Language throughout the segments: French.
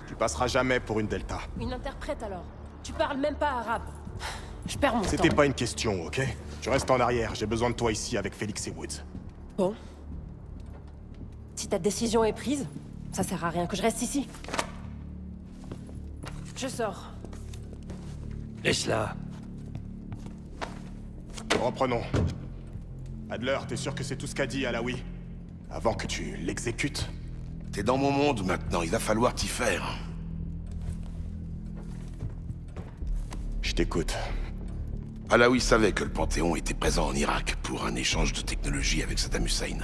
Tu passeras jamais pour une Delta. Une interprète alors. Tu parles même pas arabe. Je perds mon temps. C'était pas une question, ok? Tu restes en arrière, j'ai besoin de toi ici avec Félix et Woods. Bon. Si ta décision est prise, ça sert à rien que je reste ici. Je sors. Laisse-la. Reprenons. Adler, t'es sûr que c'est tout ce qu'a dit Alaoui? Avant que tu l'exécutes? T'es dans mon monde maintenant, il va falloir t'y faire. Je t'écoute. Alaoui savait que le Panthéon était présent en Irak pour un échange de technologie avec Saddam Hussein.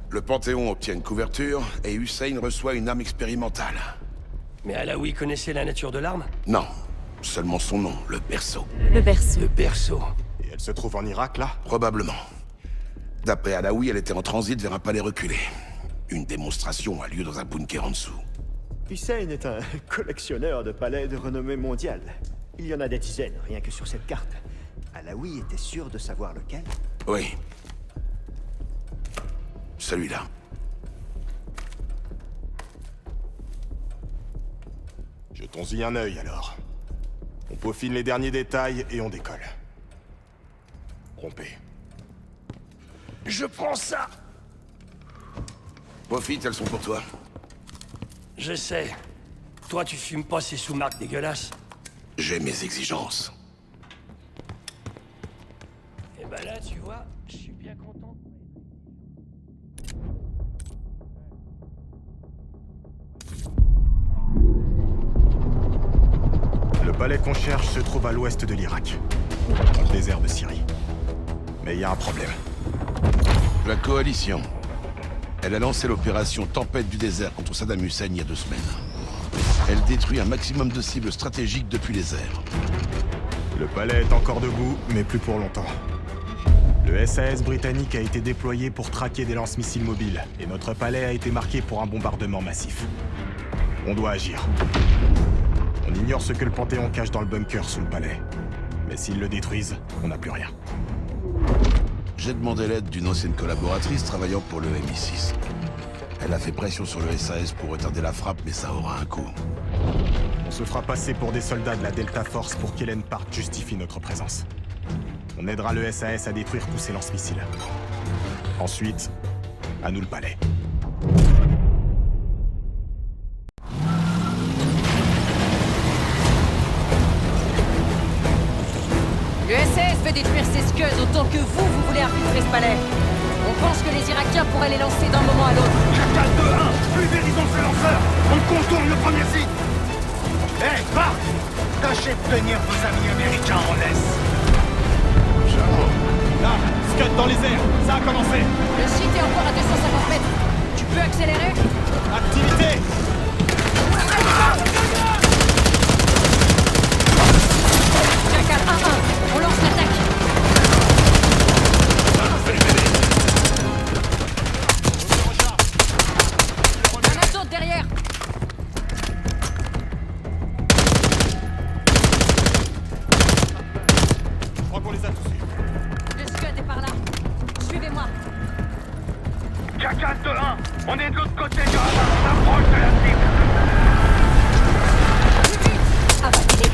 Le Panthéon obtient une couverture et Hussein reçoit une arme expérimentale. Mais Alaoui connaissait la nature de l'arme? Non, seulement son nom, le berceau. Le berceau. Le berceau. Et elle se trouve en Irak, là? Probablement. D'après Alaoui, elle était en transit vers un palais reculé. Une démonstration a lieu dans un bunker en dessous. Hussein est un collectionneur de palais de renommée mondiale. Il y en a des dizaines, rien que sur cette carte. Alaoui était sûr de savoir lequel. Oui. Celui-là. Jetons-y un œil, alors. On peaufine les derniers détails et on décolle. Rompez. Je prends ça! Profite, elles sont pour toi. Je sais. Toi, tu fumes pas ces sous-marques dégueulasses. J'ai mes exigences. Et ben là, tu vois, je suis bien content. Le palais qu'on cherche se trouve à l'ouest de l'Irak, dans le désert de Syrie. Mais il y a un problème. La coalition. Elle a lancé l'opération Tempête du désert contre Saddam Hussein il y a 2 semaines. Elle détruit un maximum de cibles stratégiques depuis les airs. Le palais est encore debout, mais plus pour longtemps. Le SAS britannique a été déployé pour traquer des lance-missiles mobiles, et notre palais a été marqué pour un bombardement massif. On doit agir. On ignore ce que le Panthéon cache dans le bunker sous le palais. Mais s'ils le détruisent, on n'a plus rien. J'ai demandé l'aide d'une ancienne collaboratrice travaillant pour le MI6. Elle a fait pression sur le SAS pour retarder la frappe, mais ça aura un coût. On se fera passer pour des soldats de la Delta Force pour qu'Hélène Part justifie notre présence. On aidera le SAS à détruire tous ces lance-missiles. Ensuite, à nous le palais. Le SAS veut détruire ces scuds autant que vous voulez infiltrer ce palais. On pense que les Irakiens pourraient les lancer d'un moment à l'autre. Chacal 2-1, pulvérisons ce lanceur. On contourne le premier site. Hé, Park, tâchez de tenir vos amis américains en laisse. Là, scud dans les airs, ça a commencé. Le site est encore à 250 mètres. Tu peux accélérer? Activité. Chacal 1-1, on lance l'attaque. Il y en a d'autres derrière. Je crois qu'on les a tous eus. Le scud est par là. Suivez-moi. Chacal 2-1, on est de l'autre côté du radar, on approche de la cible. Abattez-les.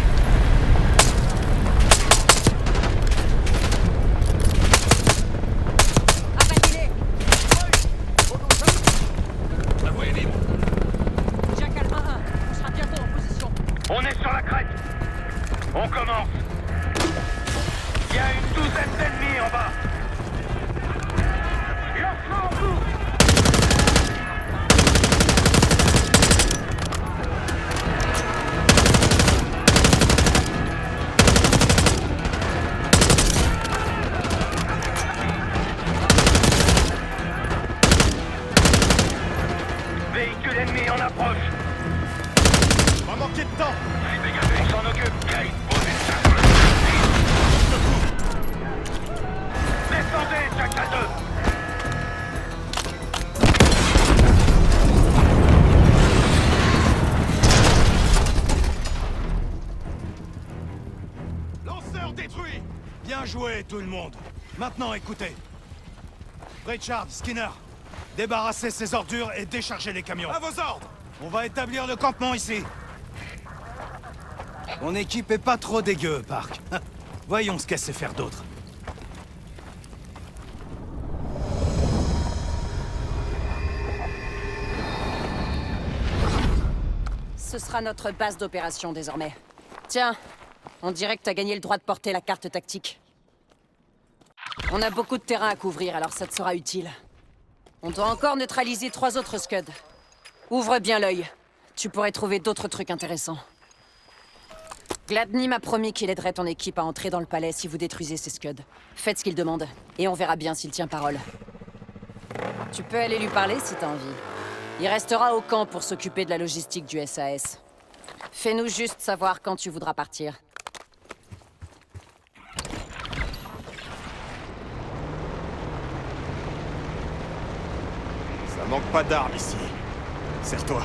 Abattez-les. La voie est libre. Chacal 1-1, on sera bientôt en position. On est sur la crête. On commence. Il y a une douzaine d'ennemis en bas. Lancement en bout. Véhicule ennemi en approche. On va manquer de temps. On s'en occupe. Kate, posez ça. Descendez, Chacal 2. Lanceur détruit! Bien joué, tout le monde. Maintenant, écoutez. Richard, Skinner, débarrassez ces ordures et déchargez les camions. À vos ordres! On va établir le campement ici. Mon équipe est pas trop dégueu, Park. Voyons ce qu'elle sait faire d'autre. Ce sera notre base d'opération désormais. Tiens, on dirait que t'as gagné le droit de porter la carte tactique. On a beaucoup de terrain à couvrir, alors ça te sera utile. On doit encore neutraliser 3 autres Scuds. Ouvre bien l'œil. Tu pourrais trouver d'autres trucs intéressants. Gladney m'a promis qu'il aiderait ton équipe à entrer dans le palais si vous détruisez ces Scuds. Faites ce qu'il demande, et on verra bien s'il tient parole. Tu peux aller lui parler si t'as envie. Il restera au camp pour s'occuper de la logistique du SAS. Fais-nous juste savoir quand tu voudras partir. Ça manque pas d'armes ici. Serre-toi.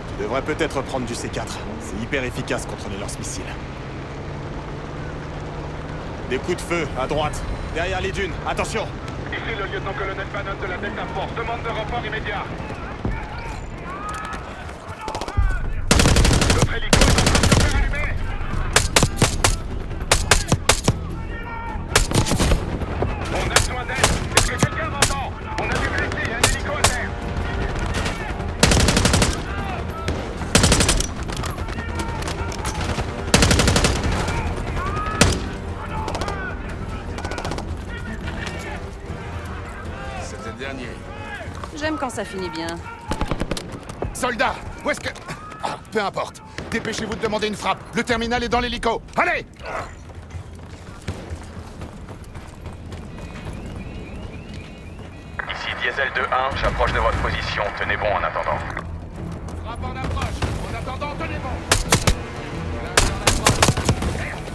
Tu devrais peut-être prendre du C4. C'est hyper efficace contre les lance-missiles. Des coups de feu, à droite. Derrière les dunes, attention! Ici le lieutenant-colonel Bannon de la Delta Force. Demande de renfort immédiat. Notre hélico est en train de se faire allumer. On a besoin d'aide. Est-ce que quelqu'un m'entend? On a du blessé, un hélico à terre. C'était le dernier. J'aime quand ça finit bien. Soldats, où est-ce que... Ah, peu importe. Dépêchez-vous de demander une frappe. Le terminal est dans l'hélico. Allez! Ici Diesel 2-1, j'approche de votre position. Tenez bon en attendant. Frappe en approche. En attendant, tenez bon.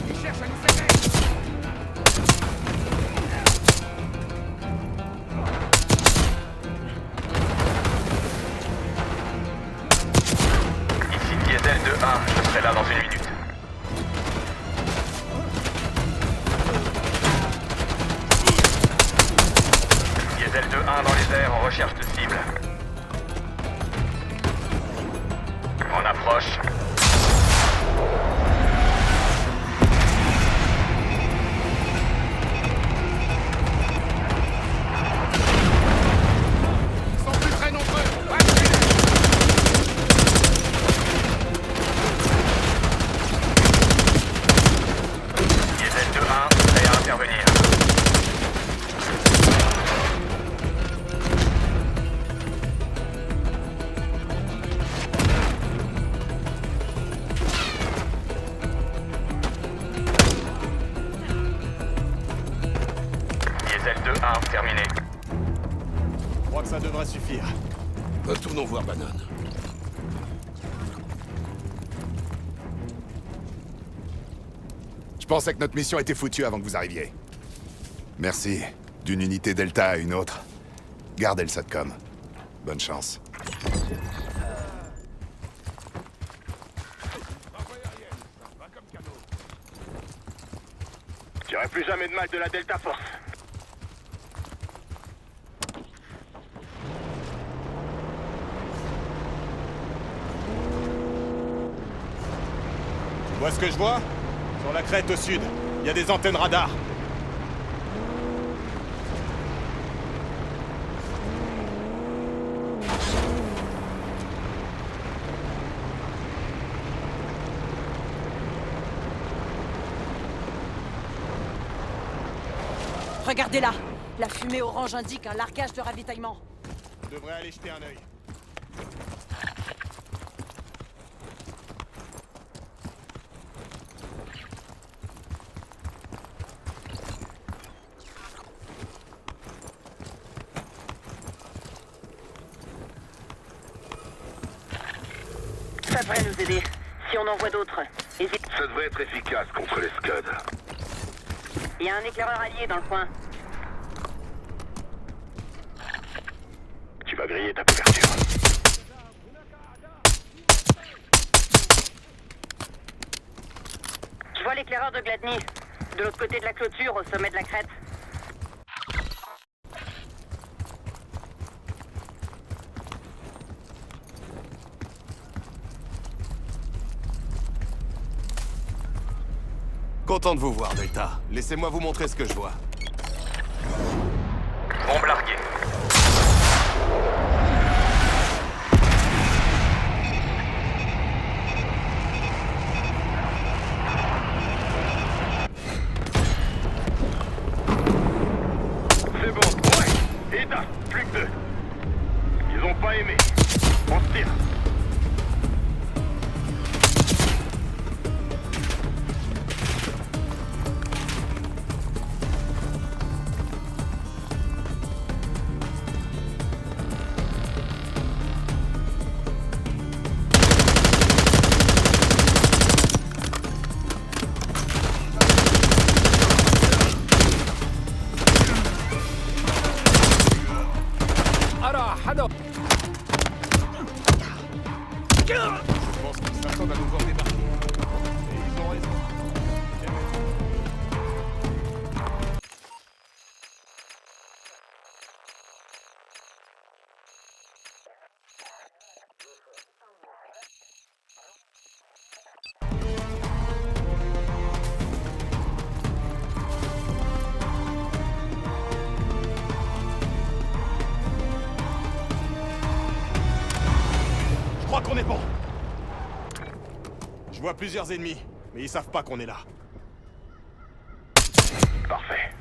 Ils cherchent à nous séparer. Ici Diesel 2-1, je serai là dans une minute. Diesel 2-1 dans les airs en recherche de cible. On approche. Ils sont plus très nombreux. Allez! Diesel 2-1, prêt à intervenir. Diesel 2-1, terminé. Je crois que ça devrait suffire. Retournons voir Bannon. Je pensais que notre mission était foutue avant que vous arriviez. Merci. D'une unité Delta à une autre. Gardez le SATCOM. Bonne chance. Tu aurais plus jamais de mal de la Delta Force. Tu vois ce que je vois? Sur la crête au sud, il y a des antennes radar. Regardez là. La fumée orange indique un largage de ravitaillement. On devrait aller jeter un œil. Ça devrait nous aider. Si on en voit d'autres, hésite. Ça devrait être efficace contre les Scuds. Il y a un éclaireur allié dans le coin. Tu vas griller ta couverture. Je vois l'éclaireur de Gladney. De l'autre côté de la clôture, au sommet de la crête. Content de vous voir, Delta. Laissez-moi vous montrer ce que je vois. Bombe larguée. C'est bon, ouais. Ida, plus que 2. Ils ont pas aimé. On se tire. Je pense qu'ils s'attendent à nous voir débarquer. Et ils ont raison. Je crois qu'on est bon. Je vois plusieurs ennemis, mais ils savent pas qu'on est là. Parfait.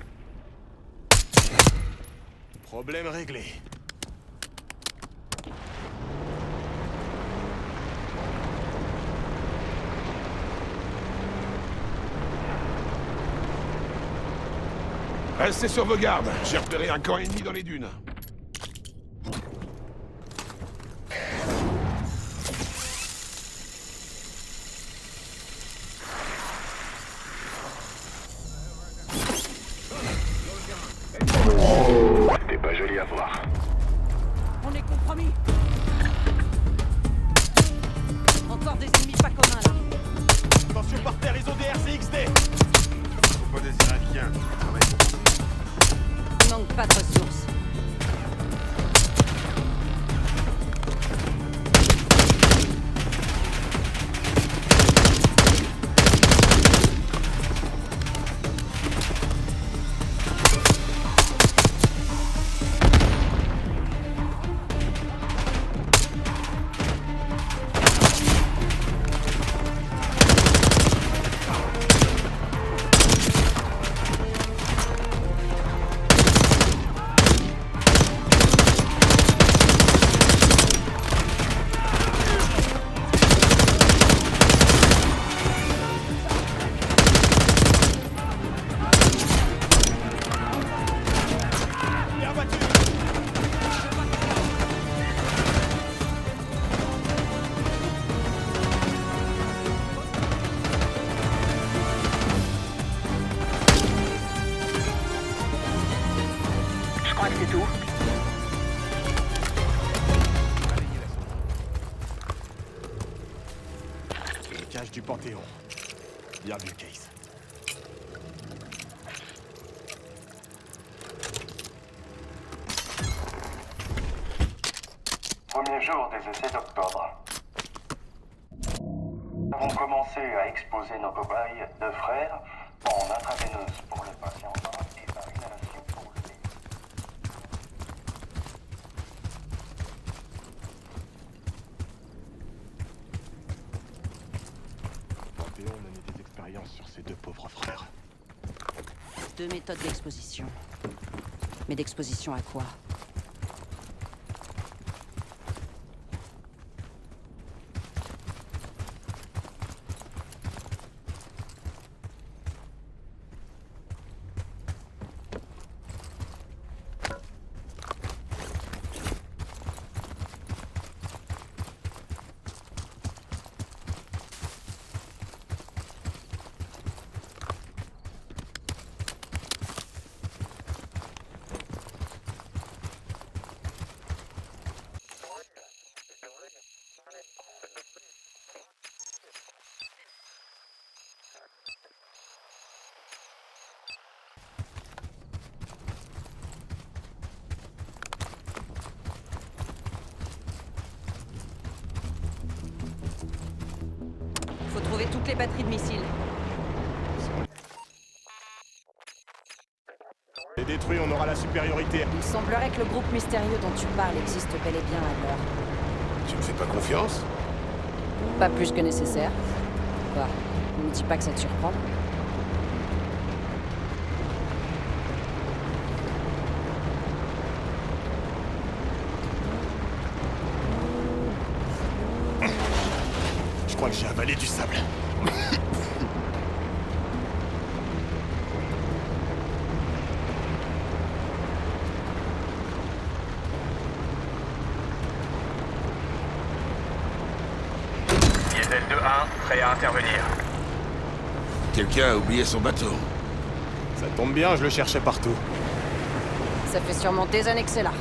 Problème réglé. Restez sur vos gardes. J'ai repéré un camp ennemi dans les dunes. T'es pas joli à voir. On est compromis. Encore des ennemis pas communs, là. Attention par terre, ils ont des RCXD. Faut pas des Irakiens. Il manque pas de ressources. Je crois que c'est tout. C'est le cache du Panthéon. Bien vu, Case. Premier jour des essais d'octobre. Nous avons commencé à exposer nos cobayes de frères en intraveineuse pour le patient et par inhalation pour le lait. Panthéon a mené des expériences sur ces deux pauvres frères. 2 méthodes d'exposition. Mais d'exposition à quoi? Faut trouver toutes les batteries de missiles. détruit, on aura la supériorité. Il semblerait que le groupe mystérieux dont tu parles existe bel et bien à l'heure. Tu me fais pas confiance? Pas plus que nécessaire. Bah, ne me dis pas que ça te surprend. Je crois que j'ai avalé du sable. Diesel 2-1, prêt à intervenir. Quelqu'un a oublié son bateau. Ça tombe bien, je le cherchais partout. Ça fait sûrement des années que c'est là.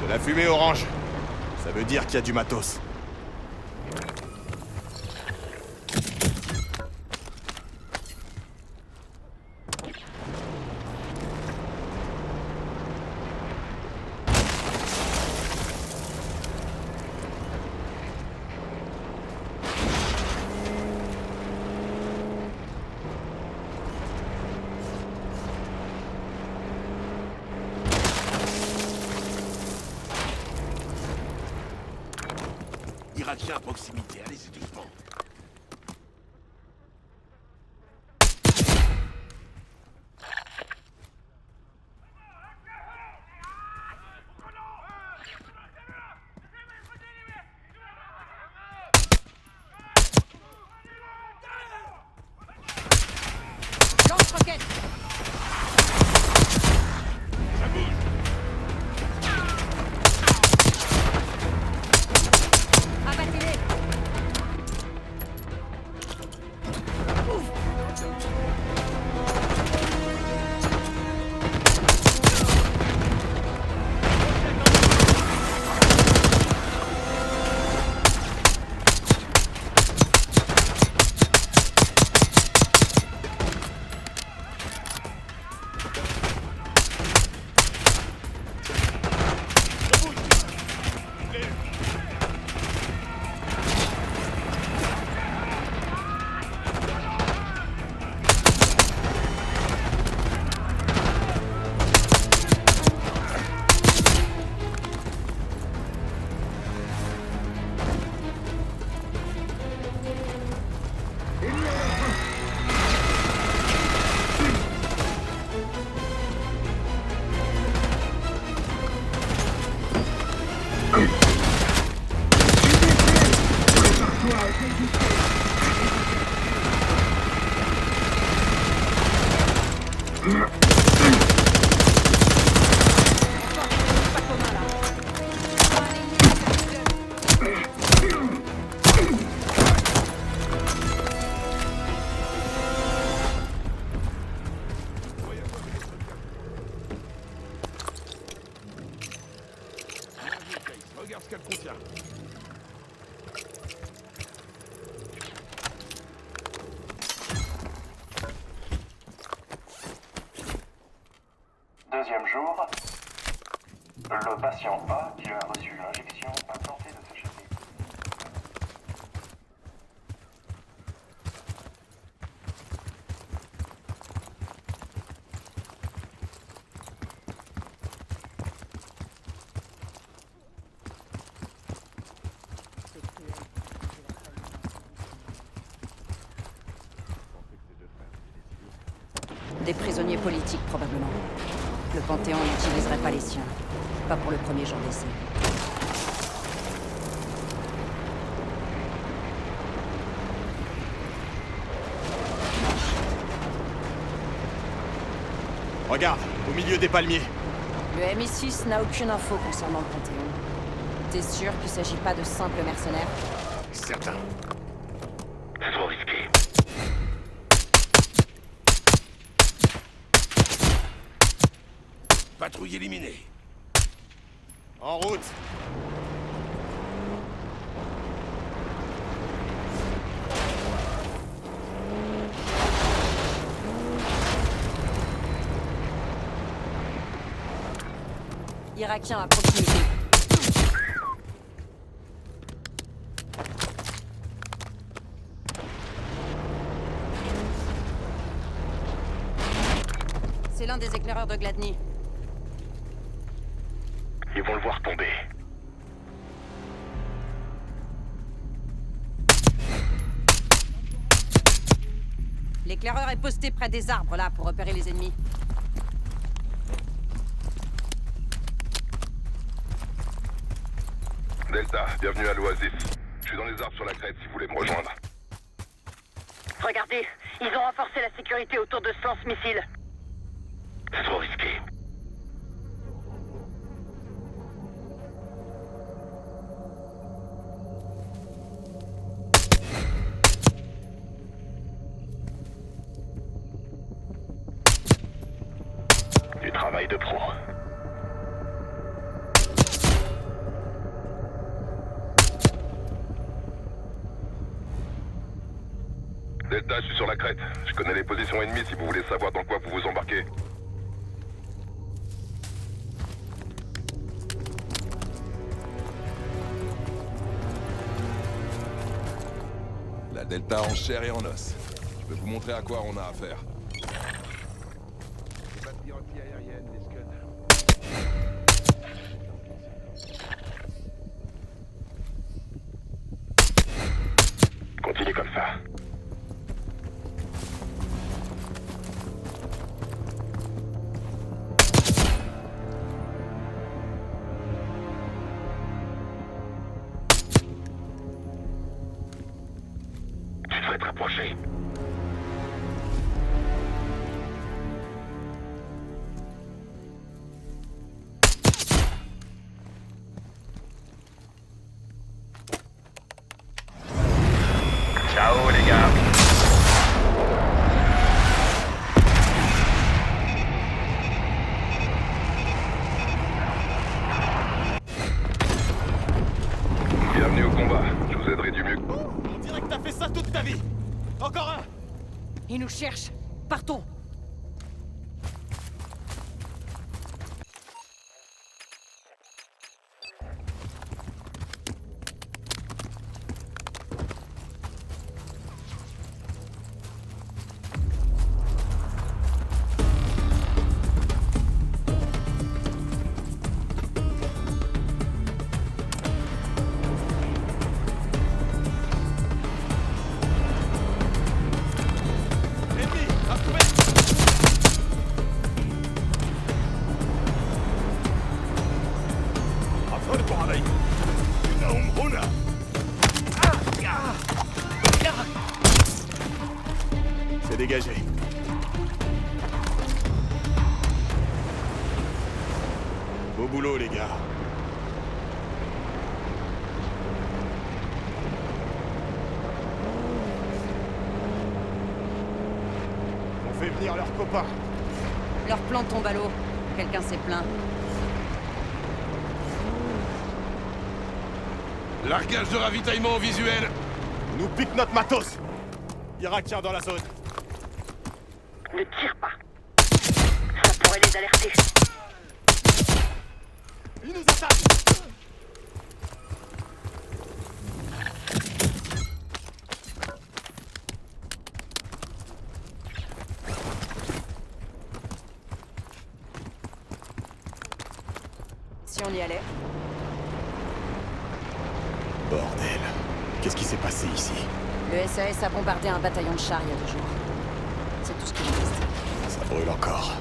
De la fumée orange. Ça veut dire qu'il y a du matos. Irakien à proximité, allez-y doucement. Lance-roquette! Abattez-les! Regarde ce qu'elle contient. Deuxième jour. Le patient A, qui a reçu l'injection, a tenté de s'échapper. Des prisonniers politiques, probablement. Le Panthéon n'utiliserait pas les siens. Pas pour le premier jour d'essai. Regarde, au milieu des palmiers. Le MI6 n'a aucune info concernant le Panthéon. T'es sûr qu'il s'agit pas de simples mercenaires? Certain. C'est trop risqué. Patrouille éliminée. En route. Irakien à proximité. c'est l'un des éclaireurs de Gladney. Ils vont le voir tomber. L'éclaireur est posté près des arbres, là, pour repérer les ennemis. Delta, bienvenue à l'Oasis. Je suis dans les arbres sur la crête si vous voulez me rejoindre. Regardez, ils ont renforcé la sécurité autour de ce lance-missile. C'est trop risqué. Du travail de pro. Delta, je suis sur la crête. Je connais les positions ennemies si vous voulez savoir dans quoi vous vous embarquez. La Delta en chair et en os. Je peux vous montrer à quoi on a affaire. Des batteries anti-aériennes, des Scud. Continuez comme ça. Tu devrais te rapprocher. Ciao les gars. Bienvenue au combat. Je vous aiderai du mieux. On dirait que t'as fait ça toute ta vie. Encore un. Ils nous cherchent. Partons. Ennemi, à trouver. C'est dégagé. Beau boulot, les gars. On fait venir leurs copains. Leur plan tombe à l'eau. Quelqu'un s'est plaint. Largage de ravitaillement au visuel. On nous pique notre matos. Irakiens dans la zone. Ne tire pas. Ça pourrait les alerter. Ils nous attaquent. Si on y allait. Bordel. Qu'est-ce qui s'est passé ici? Le SAS a bombardé un bataillon de chars il y a 2 jours. C'est tout ce qu'il nous reste. Ça brûle encore.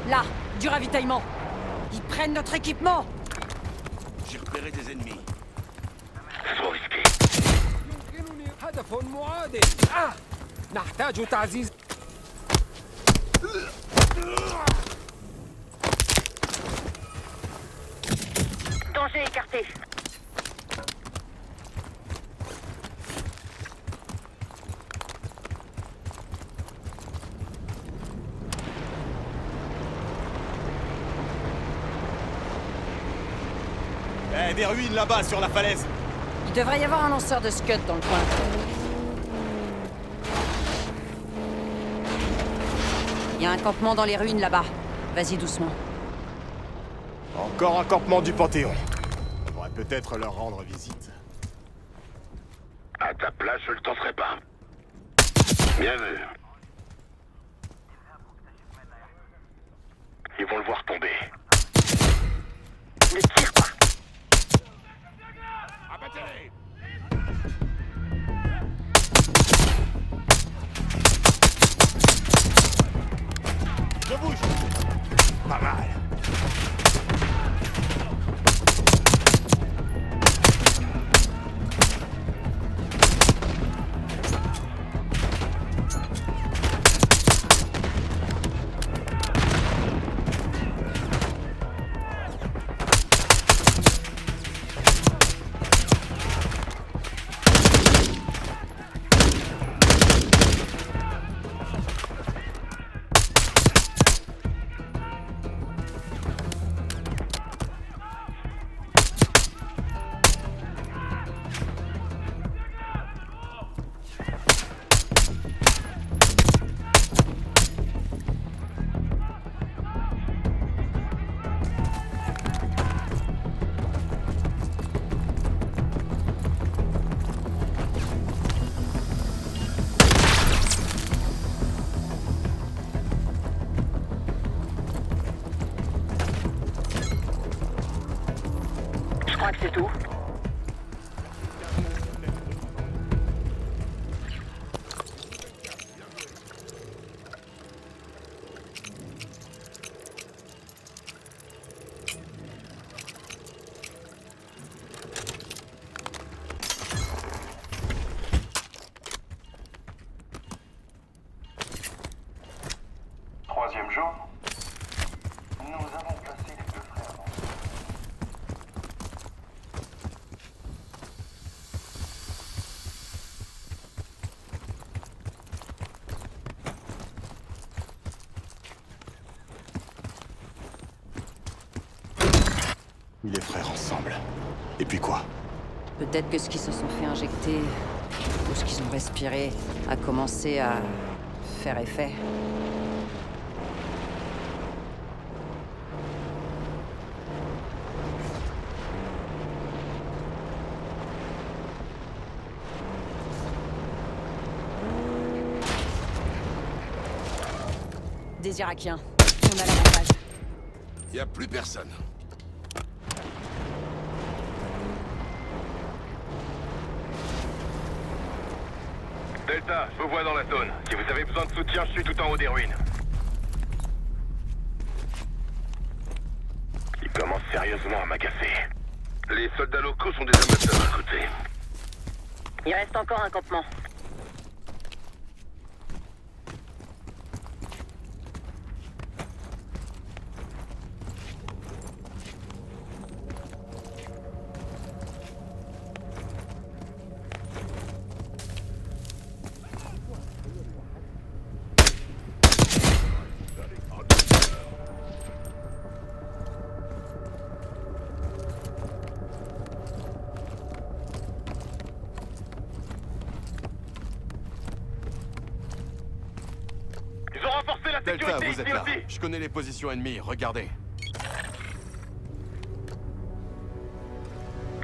Là, du ravitaillement. Ils prennent notre équipement. J'ai repéré des ennemis. C'est trop risqué. يمكنني هدف معادل. نحتاج تعزيز. Danger écarté. Eh, des ruines là-bas, sur la falaise. Il devrait y avoir un lanceur de Scud dans le coin. Il y a un campement dans les ruines là-bas. Vas-y doucement. Encore un campement du Panthéon. On devrait peut-être leur rendre visite. À ta place, je le tenterai pas. Bien vu. Ils vont le voir tomber. Ne tire pas. Abattez-les! Je bouge. Pas mal. Je crois que c'est tout. Troisième jour, nous avons placé les deux frères dans Les frères ensemble. Et puis quoi? Peut-être que ce qu'ils se sont fait injecter, ou ce qu'ils ont respiré, a commencé à faire effet. Des Irakiens. On a l'avantage. Y a plus personne. Delta, je vous vois dans la zone. Si vous avez besoin de soutien, je suis tout en haut des ruines. Ils commencent sérieusement à m'agacer. Les soldats locaux sont des amateurs à côté. Il reste encore un campement. Ils ont renforcé la sécurité Delta, vous ici êtes là. aussi. Je connais les positions ennemies, regardez.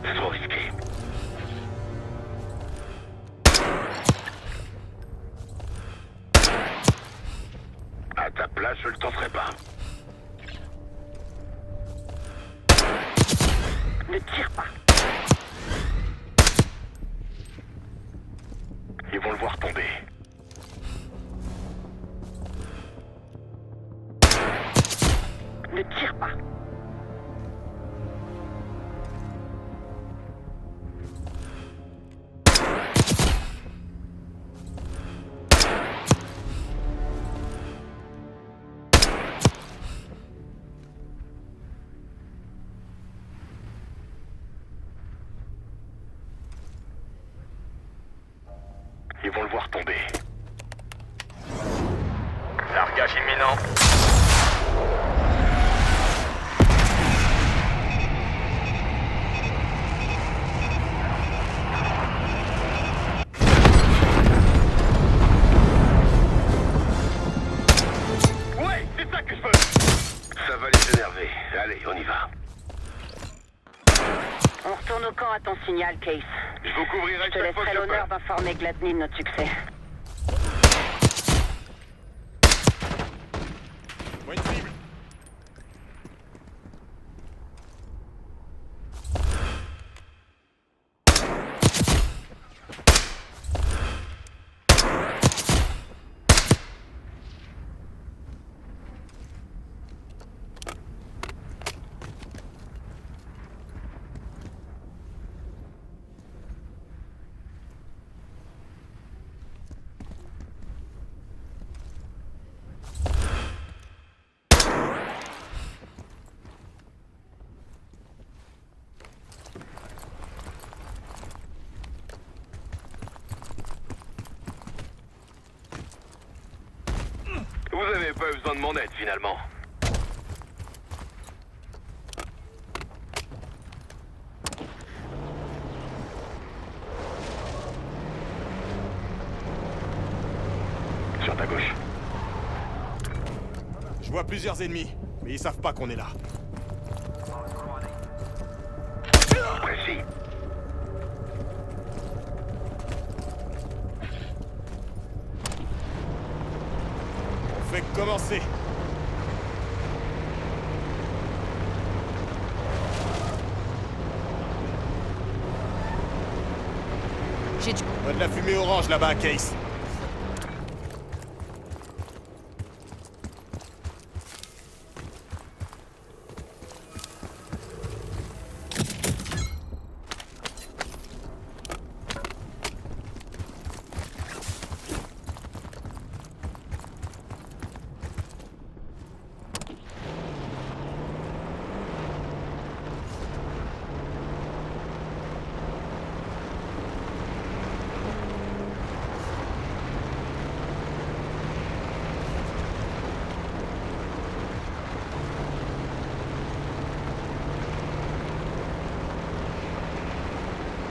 C'est trop risqué. À ta place, je le tenterai pas. Ne tire pas. Ils vont le voir tomber. Ne tire pas. Ils vont le voir tomber. Largage imminent. Ouais, c'est ça que je veux. Ça va les énerver. Allez, on y va. On retourne au camp à ton signal, Case. Je vous couvrirai Je te chaque fois que laisserai je peux. l'honneur d'informer Gladney de notre succès. Vous avez pas eu besoin de mon aide, finalement. Sur ta gauche. Je vois plusieurs ennemis, mais ils savent pas qu'on est là. Précis. On fait que commencer. J'ai du... On a de la fumée orange là-bas, Case.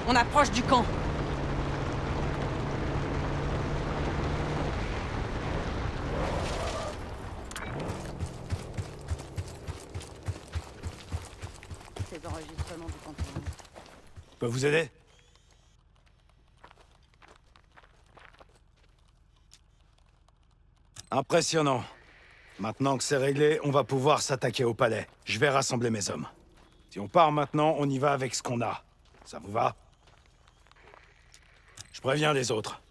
On approche du camp. Ces enregistrements du Panthéon. Je peux vous aider? Impressionnant. Maintenant que c'est réglé, on va pouvoir s'attaquer au palais. Je vais rassembler mes hommes. Si on part maintenant, on y va avec ce qu'on a. Ça vous va? Je préviens les autres.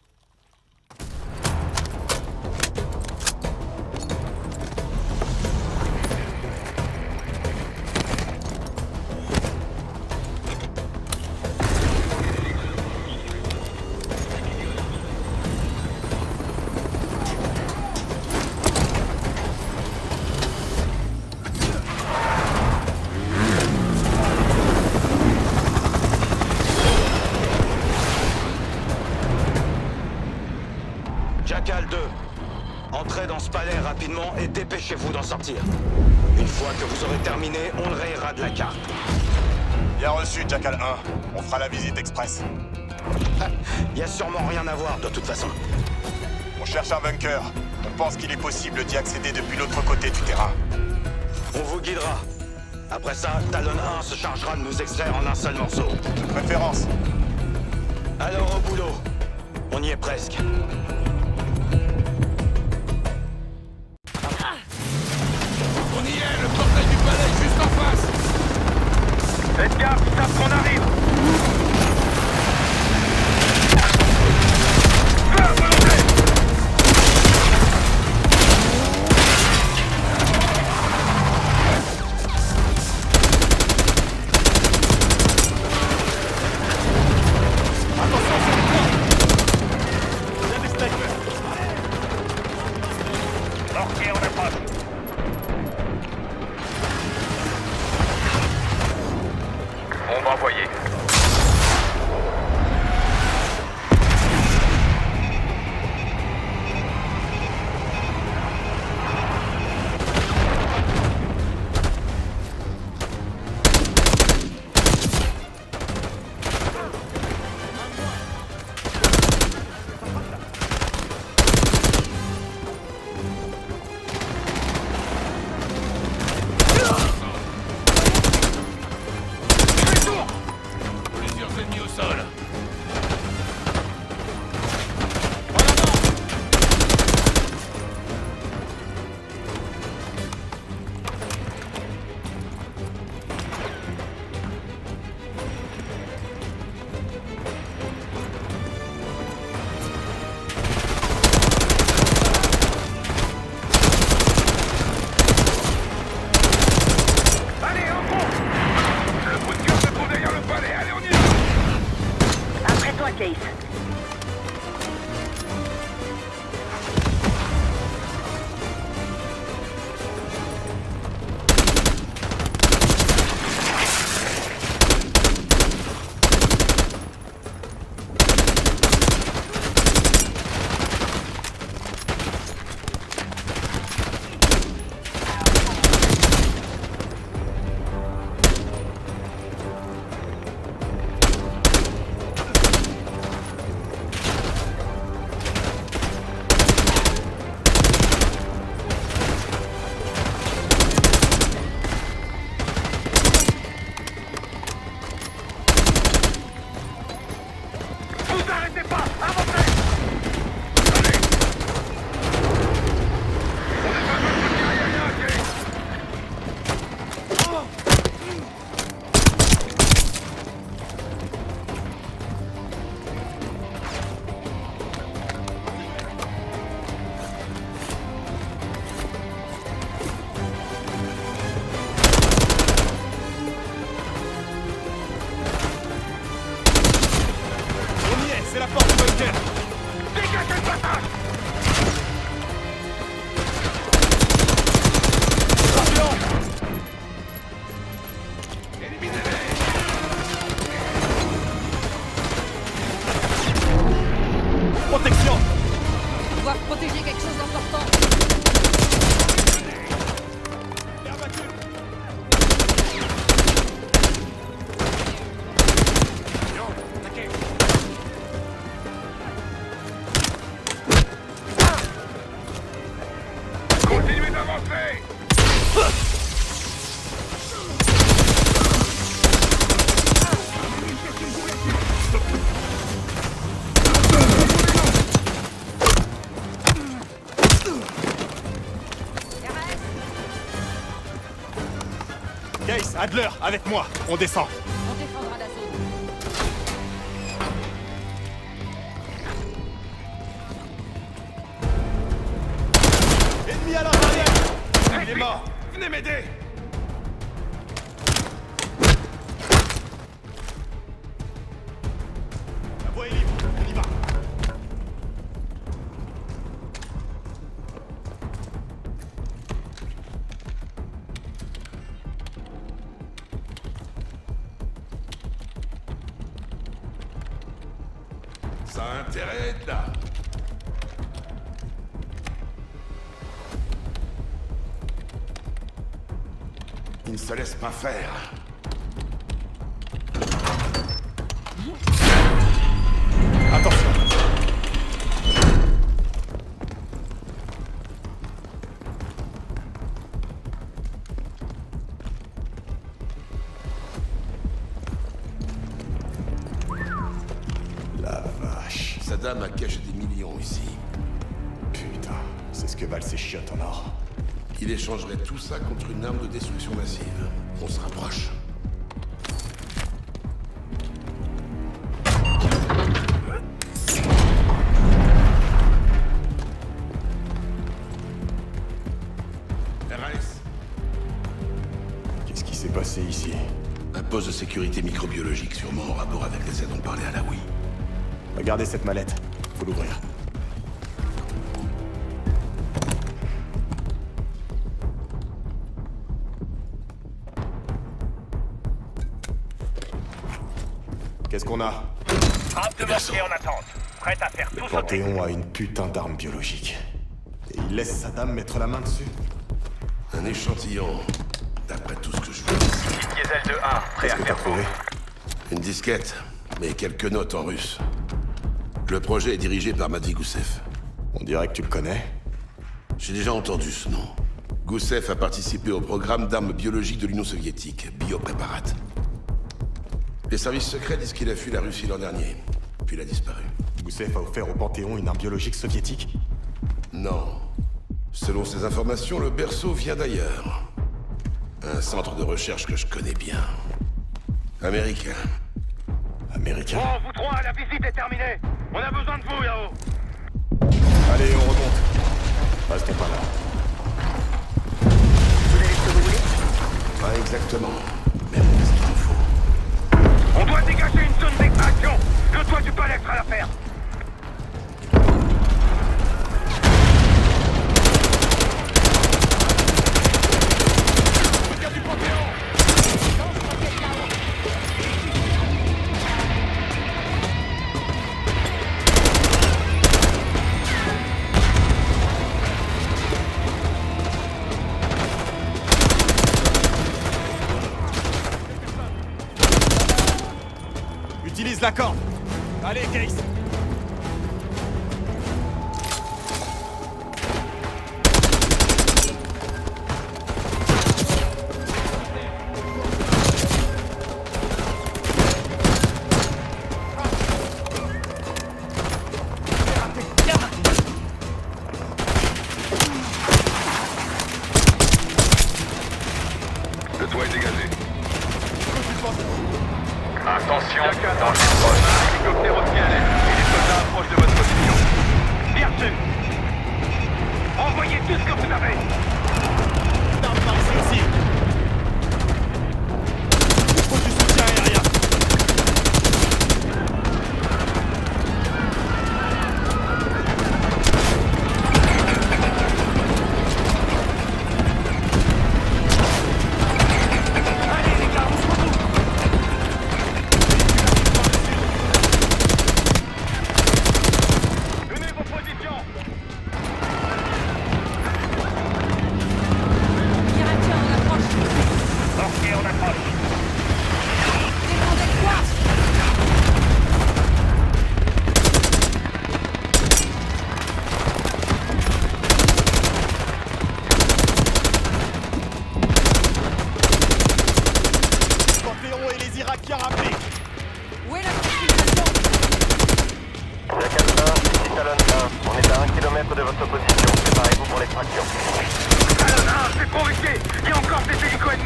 Jackal 2, entrez dans ce palais rapidement et dépêchez-vous d'en sortir. Une fois que vous aurez terminé, on le rayera de la carte. Bien reçu, Jackal 1. On fera la visite express. Y a sûrement rien à voir de toute façon. On cherche un bunker. On pense qu'il est possible d'y accéder depuis l'autre côté du terrain. On vous guidera. Après ça, Talon 1 se chargera de nous extraire en un seul morceau. De préférence. Alors au boulot. On y est presque. On y est, le portail du palais est juste en face. Faites gaffe, ils savent qu'on arrive. Feu à volonté. Mortier, on approche. On va envoyer. Continuez d'avancer! Case, Adler, avec moi. On descend. On défendra la zone. Ennemi à l'intérieur. Il est mort. Venez m'aider! La voie est libre. On y va. Ça a intérêt d'être là. Il ne se laisse pas faire. Attention. La vache. Saddam a caché des millions ici. Putain, c'est ce que valent ces chiottes en or. Il échangerait tout ça contre une arme de destruction massive. On se rapproche. RS, Qu'est-ce qui s'est passé ici? un poste de sécurité microbiologique, sûrement en rapport avec les aides dont parlait Alaoui. Regardez cette mallette. Faut l'ouvrir. Qu'est-ce qu'on a? Frappe de mortier en attente. Prête à faire Le tout sauter. Panthéon a une putain d'arme biologique. Et il laisse Saddam mettre la main dessus? Un échantillon, d'après tout ce que je vois ici. Diesel de 1, prêt Qu'est-ce à que t'as faire trouvé? Une disquette, mais quelques notes en russe. Le projet est dirigé par Madi Goussev. On dirait que tu le connais. J'ai déjà entendu ce nom. Goussev a participé au programme d'armes biologiques de l'Union soviétique, Biopréparat. Les services secrets disent qu'il a fui la Russie l'an dernier, puis il a disparu. Goussev a offert au Panthéon une arme biologique soviétique? Non. Selon ces informations, le berceau vient d'ailleurs. Un centre de recherche que je connais bien. Américain. Américain? Bon, vous trois, la visite est terminée. On a besoin de vous, là-haut. Allez, on remonte. Restons pas là. Vous avez ce que vous voulez? Pas exactement. Mais on a ce qu'il nous faut. On doit dégager une zone d'extraction. Le toit du palais fera l'affaire. Utilise la corde. Allez, Case. Le toit est dégagé. Attention, dans les proches. Hélicoptère au ciel. Et les soldats approchent de votre position. Bien sûr. Envoyez tout ce que vous avez. D'armes par ici aussi. Faut du soutien aérien. Allez, les gars, on se retrouve. Tenez vos positions.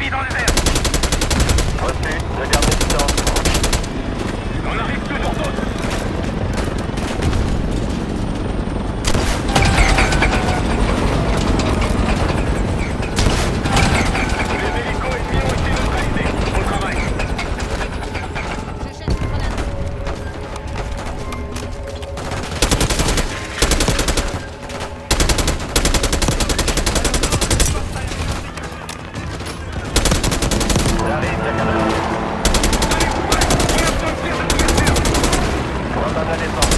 ennemis dans les airs. Reçu, je garde mes distances. On arrive toujours d'autres. Les hélicos ennemis ont été neutralisés. Bon travail. Je jette une grenade. J'arrive, Jackal 2. On entame la descente.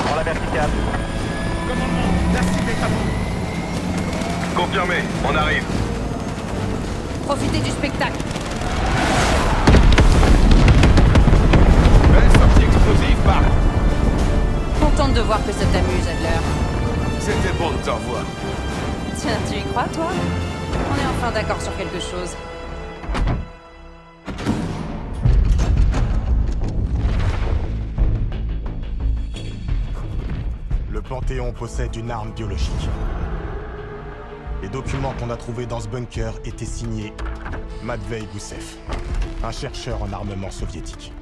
Prends la verticale. Commandement, la cible est à vous. Confirmé, on arrive. Profitez du spectacle. Belle sortie explosive, part. Contente de voir que ça t'amuse, Adler. C'était bon de te revoir. Tiens, tu y crois, toi? On est enfin d'accord sur quelque chose. Le Panthéon possède une arme biologique. Les documents qu'on a trouvés dans ce bunker étaient signés Matvei Gusev, un chercheur en armement soviétique.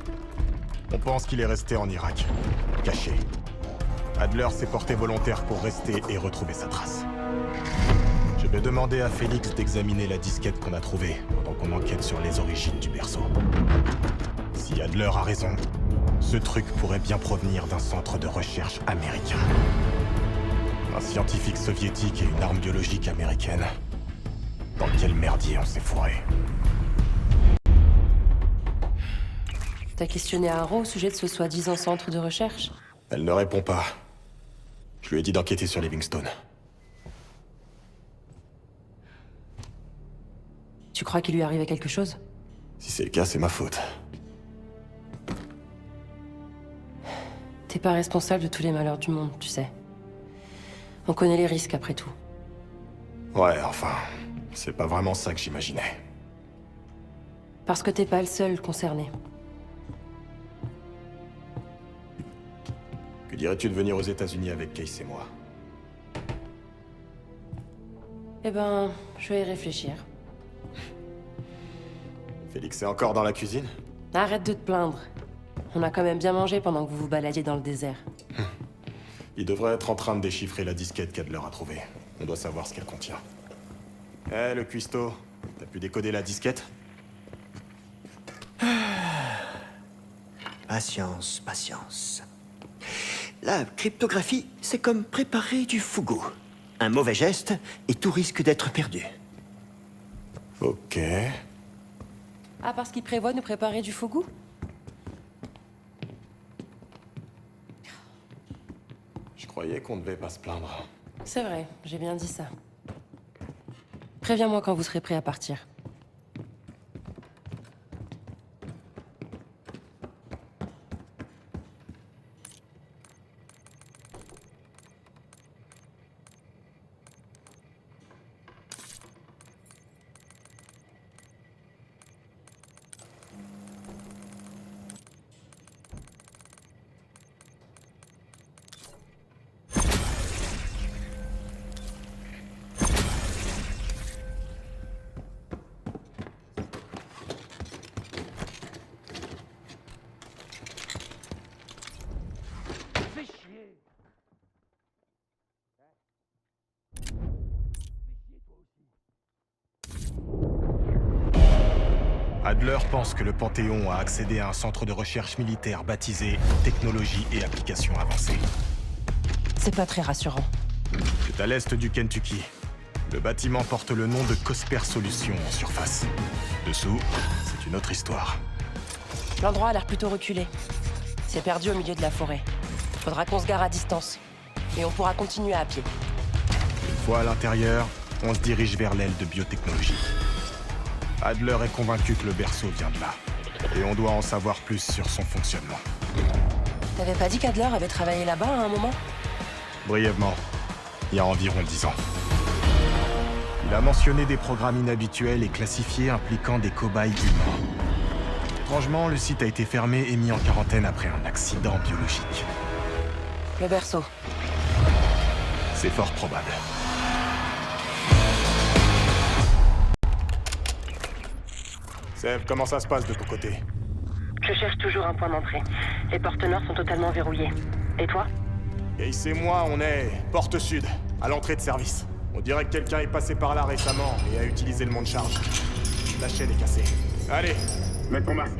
On pense qu'il est resté en Irak, caché. Adler s'est porté volontaire pour rester et retrouver sa trace. Je vais demander à Félix d'examiner la disquette qu'on a trouvée pendant qu'on enquête sur les origines du berceau. Si Adler a raison, ce truc pourrait bien provenir d'un centre de recherche américain. Un scientifique soviétique et une arme biologique américaine. Dans quel merdier on s'est fourré? T'as questionné Haro au sujet de ce soi-disant centre de recherche? Elle ne répond pas. Je lui ai dit d'enquêter sur Livingstone. Tu crois qu'il lui arrivait quelque chose? Si c'est le cas, c'est ma faute. T'es pas responsable de tous les malheurs du monde, tu sais. On connaît les risques après tout. Ouais, enfin, c'est pas vraiment ça que j'imaginais. Parce que t'es pas le seul concerné. Que dirais-tu de venir aux États-Unis avec Case et moi? Eh ben, je vais y réfléchir. Félix est encore dans la cuisine? Arrête de te plaindre. On a quand même bien mangé pendant que vous vous baladiez dans le désert. Il devrait être en train de déchiffrer la disquette qu'Adler a trouvée. On doit savoir ce qu'elle contient. Eh, le cuistot, t'as pu décoder la disquette? Patience, patience. La cryptographie, c'est comme préparer du fougou. Un mauvais geste, et tout risque d'être perdu. Ok. Ah, parce qu'il prévoit de nous préparer du fougou? Je croyais qu'on ne devait pas se plaindre. C'est vrai, j'ai bien dit ça. Préviens-moi quand vous serez prêt à partir. Adler pense que le Panthéon a accédé à un centre de recherche militaire baptisé Technologie et Applications Avancées. C'est pas très rassurant. C'est à l'est du Kentucky. Le bâtiment porte le nom de Cosper Solutions en surface. Dessous, c'est c'est une autre histoire. L'endroit a l'air plutôt reculé. C'est perdu au milieu de la forêt. Faudra qu'on se gare à distance. Et on pourra continuer à pied. Une fois à l'intérieur, on se dirige vers l'aile de biotechnologie. Adler est convaincu que le berceau vient de là. Et on doit en savoir plus sur son fonctionnement. T'avais pas dit qu'Adler avait travaillé là-bas à un moment? Brièvement, il y a environ 10 ans. Il a mentionné des programmes inhabituels et classifiés impliquant des cobayes humains. Étrangement, le site a été fermé et mis en quarantaine après un accident biologique. Le berceau. C'est fort probable. Seb, comment ça se passe de ton côté? Je cherche toujours un point d'entrée. Les portes nord sont totalement verrouillées. Et toi? Ace et moi, on est porte sud, à l'entrée de service. On dirait que quelqu'un est passé par là récemment et a utilisé le mont de charge. La chaîne est cassée. Allez, mets ton masque.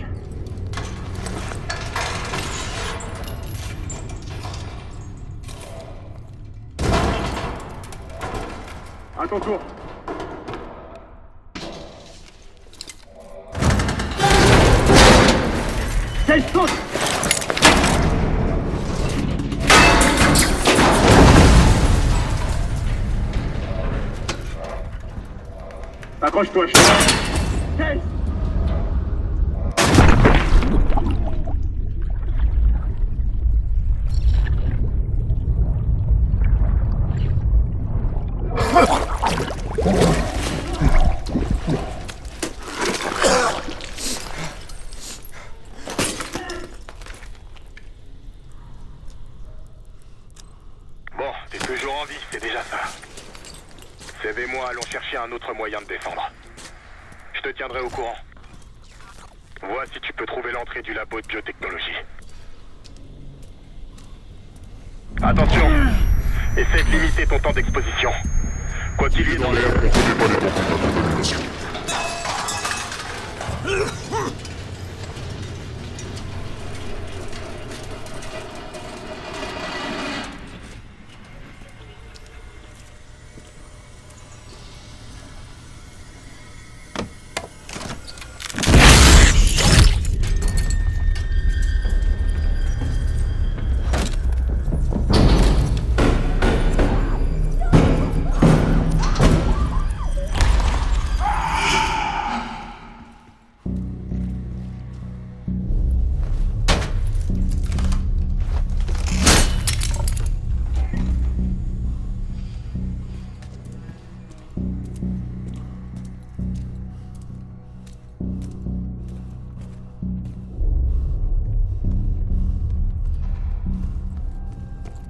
À ton tour. Quelle saute! Accroche-toi, je... Bon, t'es toujours en vie, c'est déjà ça. Seb et moi allons chercher un autre moyen de défendre. Je te tiendrai au courant. Vois si tu peux trouver l'entrée du labo de biotechnologie. Attention! Essaie de limiter ton temps d'exposition. Quoi qu'il y ait dans l'air, on connaît pas les conséquences.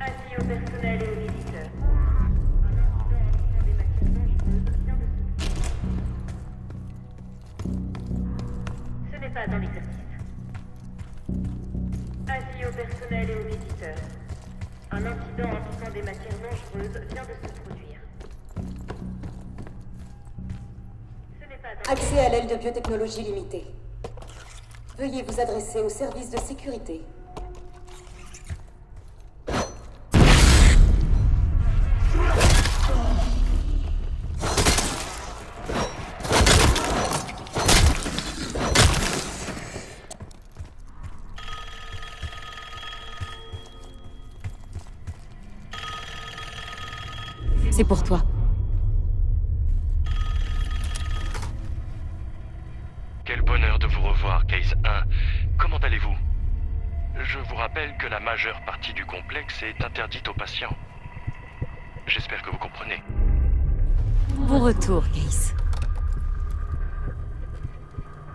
Avis au personnel et aux visiteurs. Ce n'est pas dans l'exercice. Avis au personnel et aux visiteurs. Un incident impliquant des matières dangereuses vient de se produire. Ce n'est pas dans... Accès à l'aile de biotechnologie limitée. Veuillez vous adresser au service de sécurité. C'est pour toi. Quel bonheur de vous revoir, Case 1. Comment allez-vous? Je vous rappelle que la majeure partie du complexe est interdite aux patients. J'espère que vous comprenez. Bon retour, Case.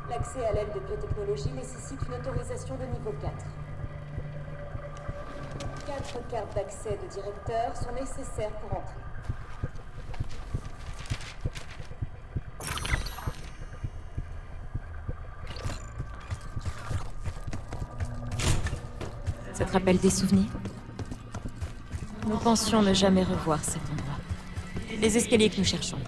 L'accès à l'aile de biotechnologie nécessite une autorisation de niveau 4. 4 cartes d'accès de directeur sont nécessaires pour entrer. Ça te rappelle des souvenirs? Nous pensions ne jamais revoir cet endroit. Les escaliers que nous cherchons.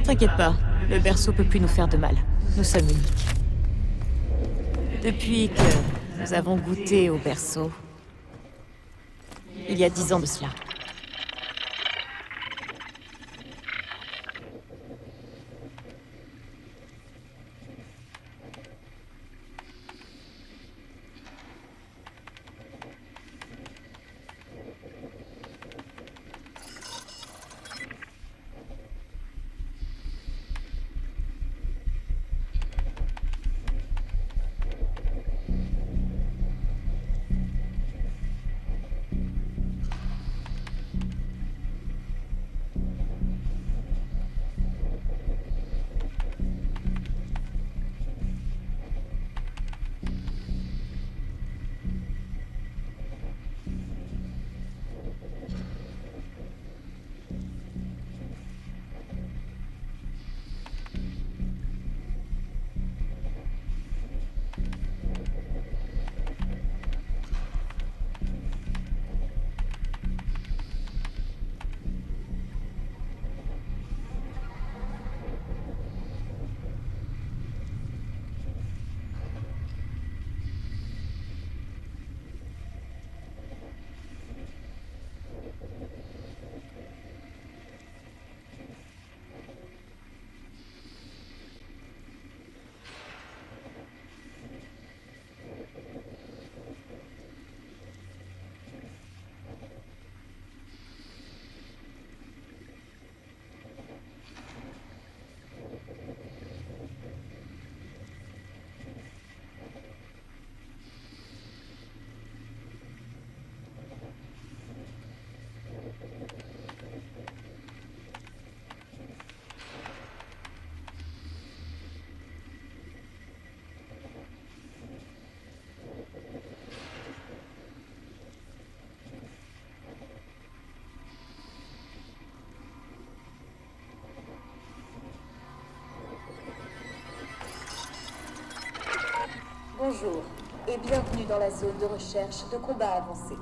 T'inquiète pas, le berceau peut plus nous faire de mal. Nous sommes uniques. Depuis que nous avons goûté au berceau, il y a 10 ans de cela. Bonjour, et bienvenue dans la zone de recherche de combat avancé.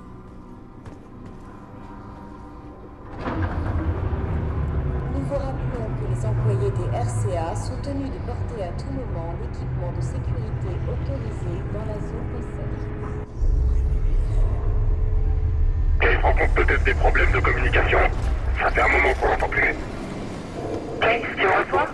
Nous vous rappelons que les employés des RCA sont tenus de porter à tout moment l'équipement de sécurité autorisé dans la zone d'essai. Case rencontre peut-être des problèmes de communication. Ça fait un moment qu'on l'entend plus. Case, tu me reçois?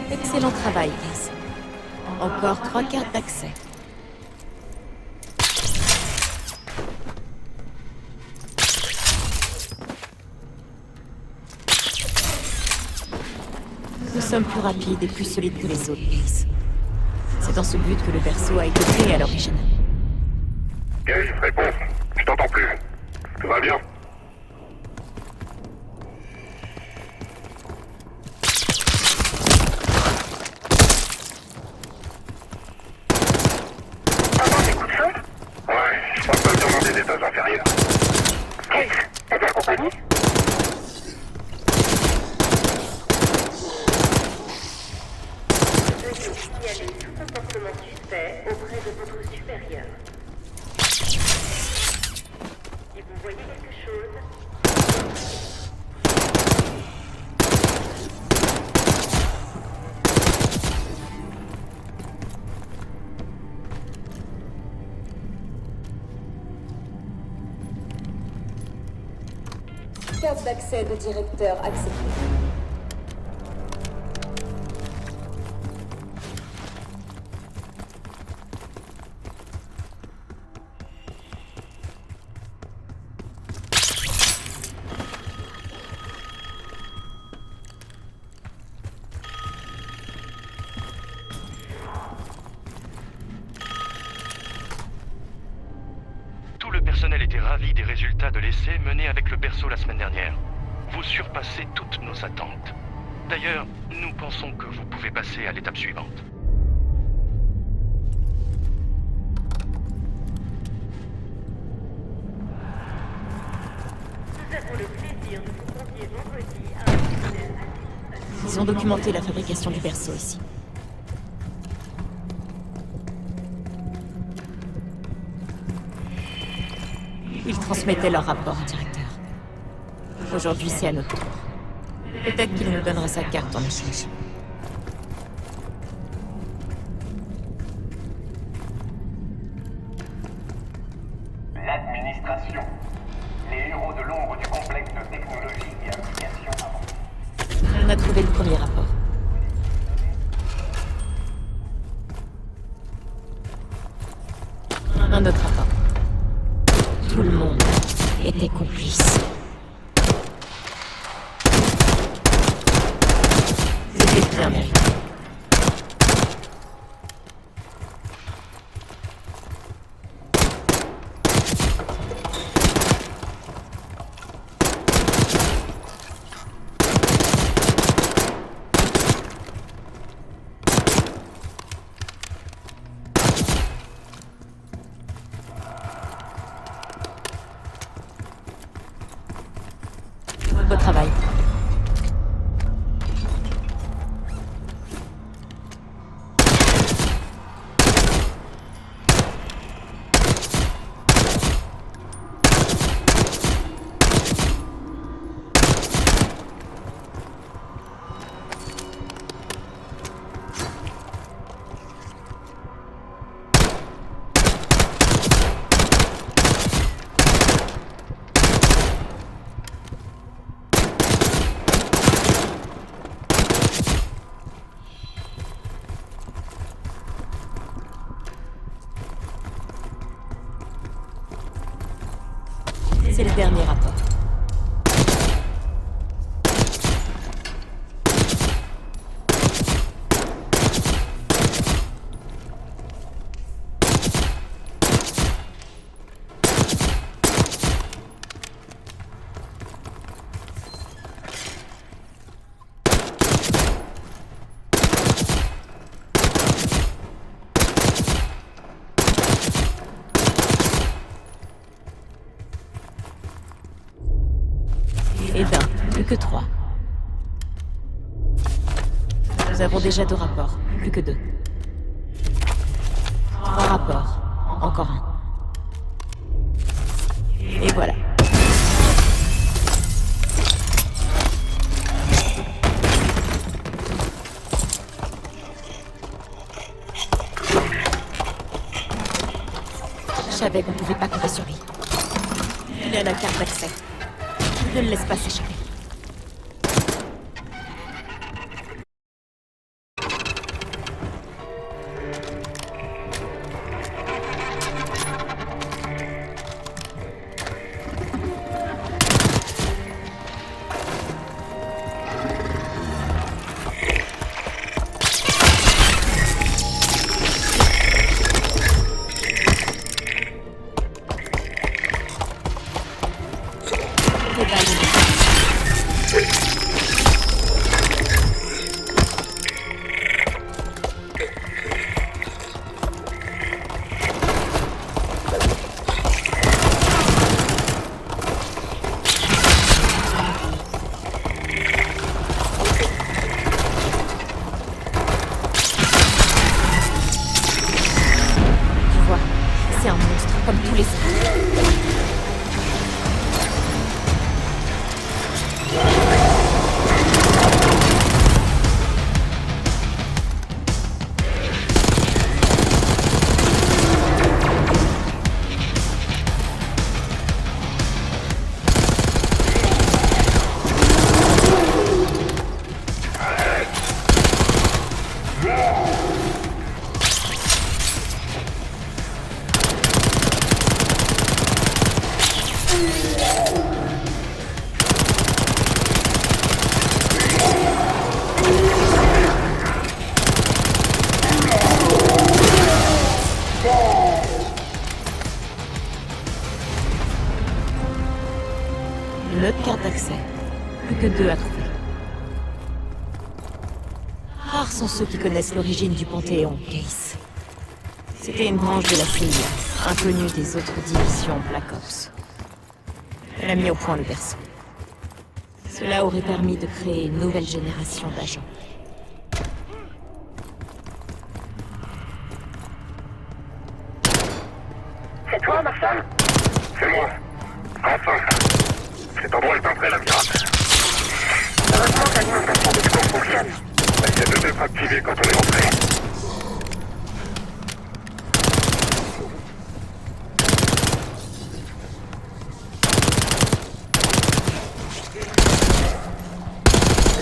Excellent travail, Case. Encore 3 cartes d'accès. Nous sommes plus rapides et plus solides que les autres, Case. C'est dans ce but que le perso a été créé à l'origine. Case, réponse. Je t'entends plus. Tout va bien? Inférieur. Case, t'es bien accompagné? Veuillez signaler tout comportement suspect auprès de votre supérieur. Si vous voyez quelque chose, Carte d'accès de directeur acceptée. résultats de l'essai mené avec le berceau la semaine dernière. Vous surpassez toutes nos attentes. D'ailleurs, nous pensons que vous pouvez passer à l'étape suivante. Nous avons le plaisir de vous convier vendredi à un séminaire actif. Ils ont documenté la fabrication du berceau ici. Ils transmettaient leur rapport au directeur. Aujourd'hui, c'est à notre tour. Peut-être qu'il nous donnera sa carte en échange. L'administration. Les héros de l'ombre du complexe de technologie et applications avancées. On a trouvé le premier rapport. Un autre rapport. Tout le monde était complice. C'était bien mérité. Beau travail. C'est le dernier rapport. Et d'un, plus que 3. Nous avons déjà 2 rapports, plus que 2. 3 rapports, encore un. Et voilà. Je savais qu'on ne pouvait pas compter sur lui. Il a la carte d'accès. Ne le laisse pas s'échapper. Une autre carte d'accès. Plus que 2 à trouver. Rares sont ceux qui connaissent l'origine du Panthéon, Case. C'était une branche de la CIA, inconnue des autres divisions Black Ops. Elle a mis au point le berceau. Cela aurait permis de créer une nouvelle génération d'agents. C'est toi, Marshall? C'est moi. Enfin. Cet endroit est un vrai labyrinthe. Heureusement que l'alimentation des secours fonctionne. Elle vient de s'être activée quand on est entré.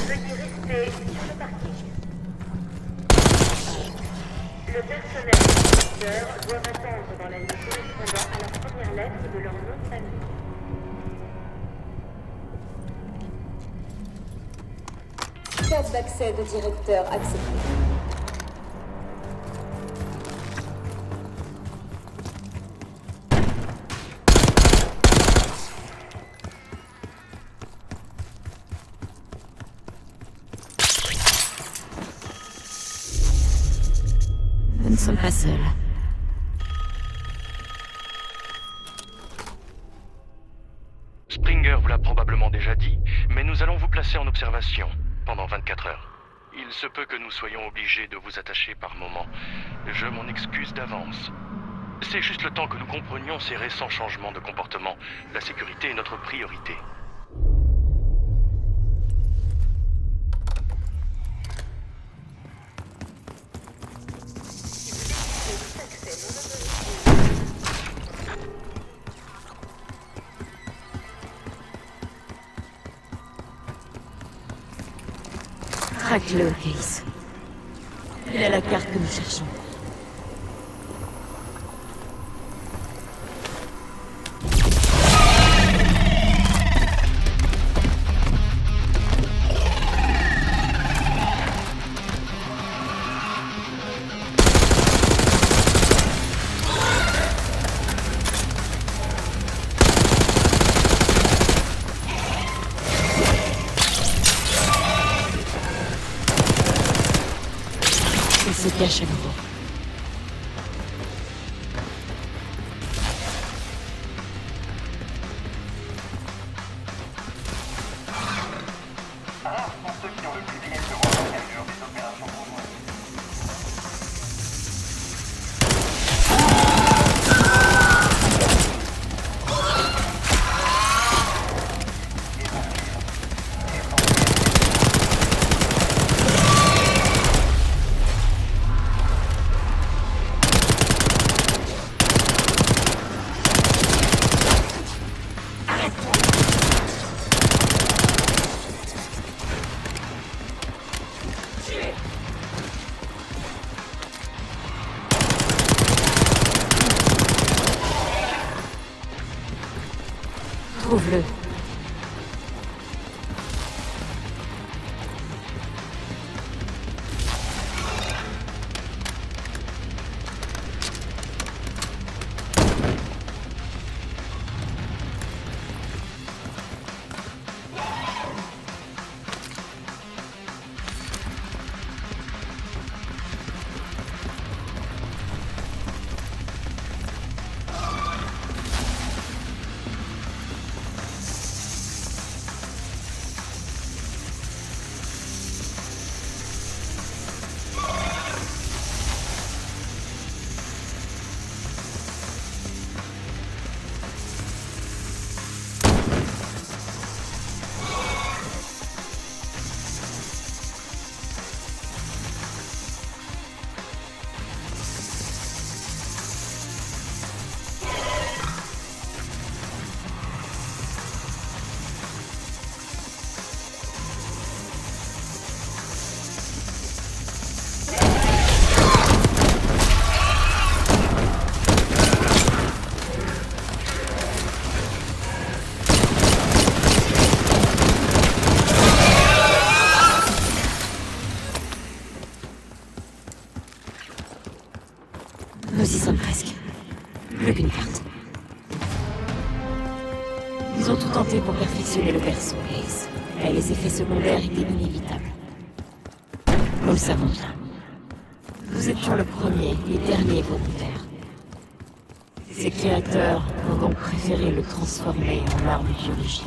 Veuillez rester sur le parking. Le personnel et doivent attendre dans la ligne correspondant à la première lettre de leur nom de famille. Carte d'accès de directeur acceptée. Nous ne sommes pas seuls. Springer vous l'a probablement déjà dit, mais nous allons vous placer en observation pendant 24 heures. Il se peut que nous soyons obligés de vous attacher par moments. Je m'en excuse d'avance. C'est juste le temps que nous comprenions ces récents changements de comportement. La sécurité est notre priorité. Traque-le, Case. Il a la carte que nous cherchons. Il se cache à nouveau. Trouve-le. sélectionné le perso, Case. Mais les effets secondaires étaient inévitables. Nous le savons bien. Nous étions le premier et dernier volontaire. Ses créateurs ont donc préféré le transformer en arme biologique.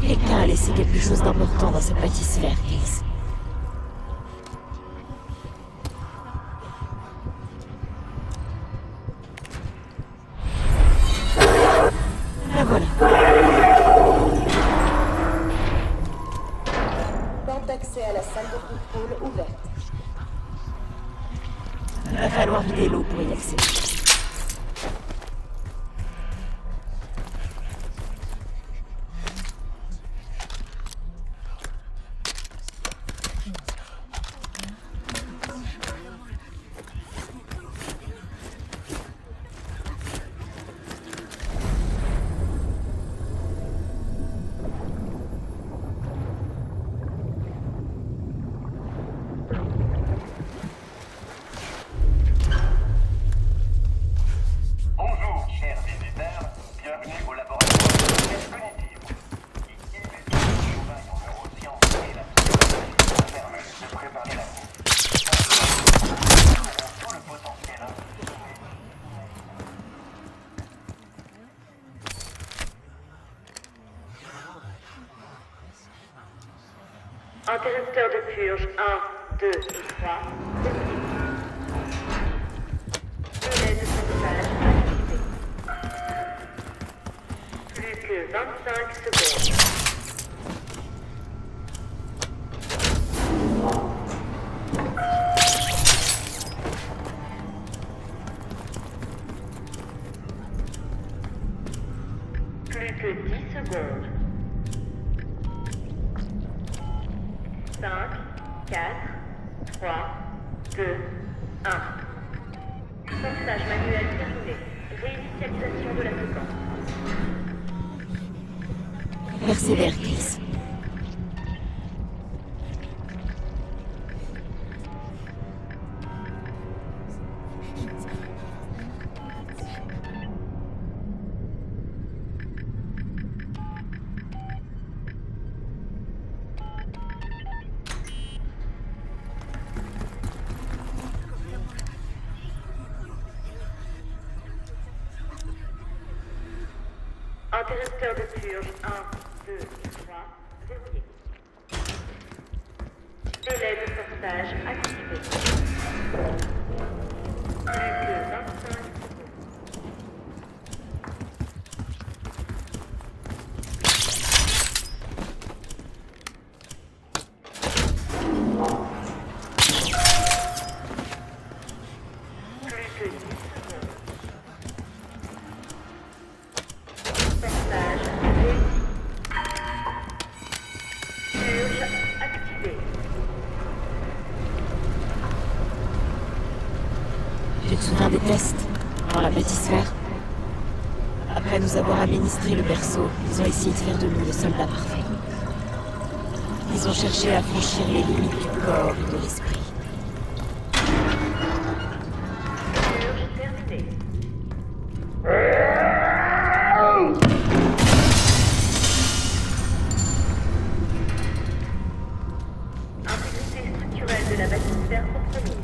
Quelqu'un a laissé quelque chose d'important dans cette pâtissphère, Case. La voilà. Porte d'accès à la salle de contrôle ouverte. Il va falloir vider l'eau pour y accéder. Bonjour, chers visiteurs. Bienvenue au laboratoire de recherche cognitive. Ici, les équipes travaillent en neurosciences et la psychologie nous permettent de préparer la vie. Tout le potentiel individuel. Interrupteur de purge 1, 2 et 3. Délai de sauvetage activé. Plus que 25 secondes. Plus que 10 secondes. 5, 4, 3, 2, 1. Sauvetage manuel terminé. Réinitialisation de la séquence. Persévère, Case. Interrupteur de purge 1, 2, 3, verrouillé. Délai de sauvetage activé. Plus que 25 secondes. Plus que 10 secondes. Sauvetage réussi. Purge activée. Tu te souviens des tests dans la pâtissphère? Après nous avoir administré le berceau, ils ont essayé de faire de nous le soldat parfait. Ils ont cherché à franchir les limites du corps et de l'esprit. Purge terminée. Intégrité structurelle de la bâtissphère compromise.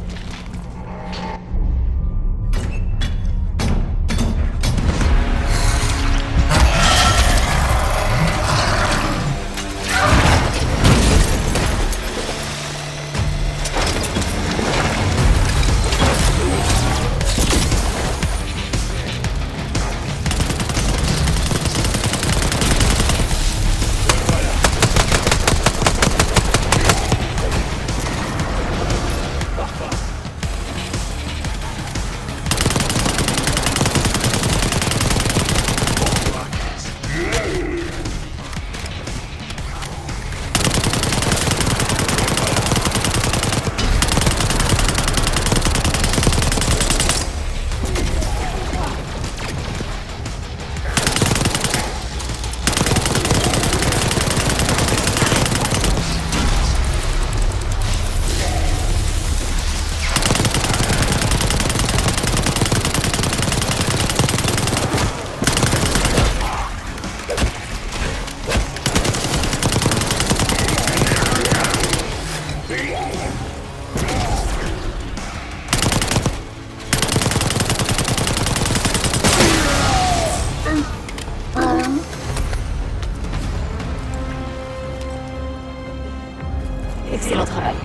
Excellent travail.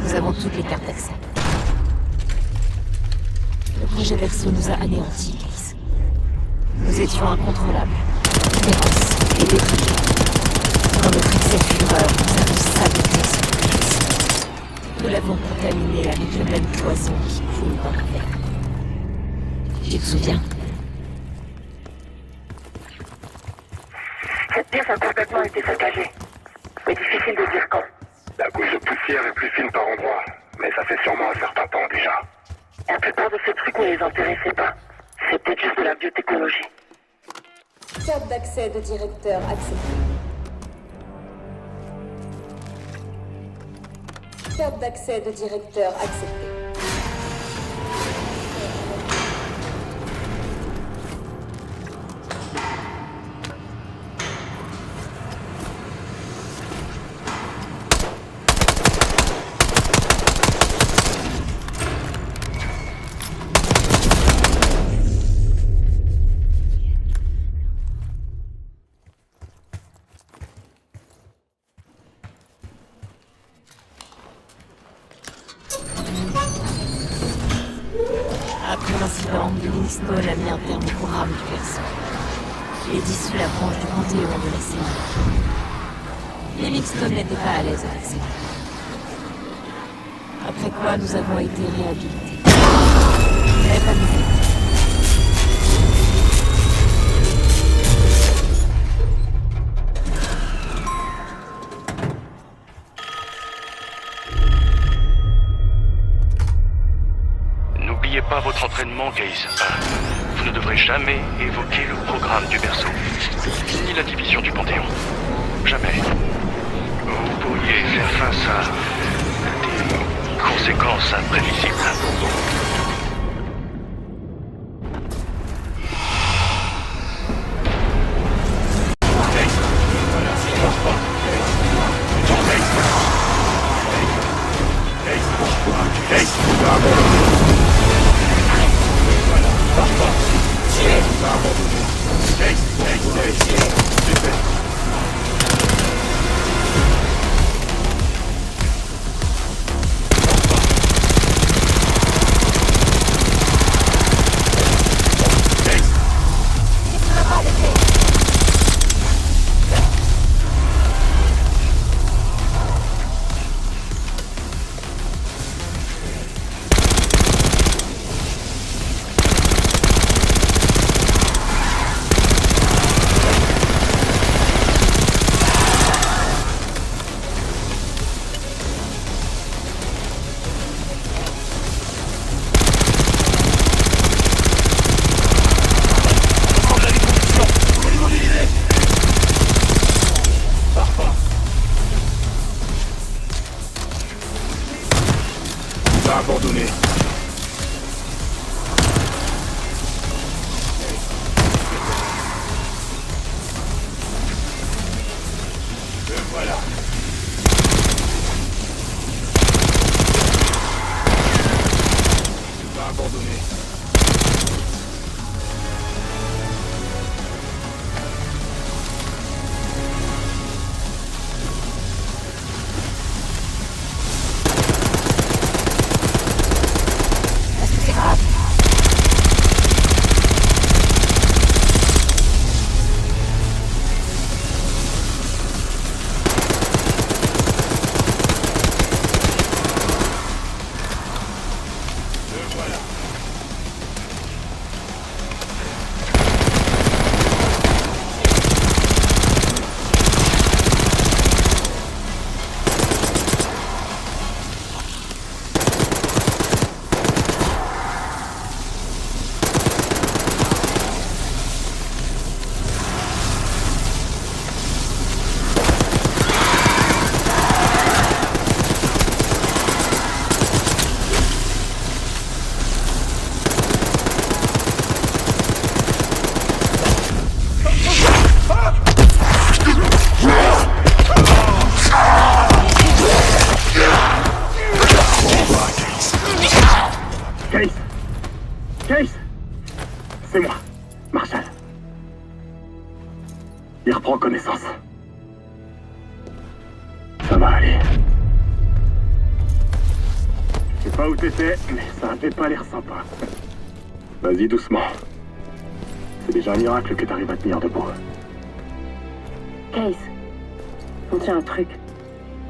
Nous avons toutes les cartes d'accès. Le projet Verso nous a anéantis, Case. Nous étions incontrôlables, féroces et détraqués. Quand notre ex-fureur nous a tous saboté ce projet. Nous l'avons contaminé avec le même poison qui coule dans la veine. Tu te souviens? Cette pièce a complètement été saccagée. Mais difficile de dire quand. La couche de poussière est plus fine par endroits, mais ça fait sûrement un certain temps déjà. La plupart de ces trucs ne les intéressaient pas. C'est peut-être juste de la biotechnologie. Carte d'accès de directeur acceptée. Carte d'accès de directeur acceptée. Après l'incident, Livingstone a mis un terme au programme du Verso. Il a dissous la branche du Panthéon de la série. Livingstone n'était pas à l'aise avec ça. Après quoi, nous avons été réhabilités. Il n'avait pas bougé. N'oubliez pas votre entraînement, Case. Vous ne devrez jamais évoquer le programme du Berceau, ni la division du Panthéon. Jamais. Vous pourriez faire face à des conséquences imprévisibles. Abandonné. Voilà. Tu vas abandonner. C'est moi, Marshall. Il reprend connaissance. Ça va aller. pas où t'étais, mais ça avait pas l'air sympa. Vas-y doucement. C'est déjà un miracle que t'arrives à tenir debout. Case, on tient un truc.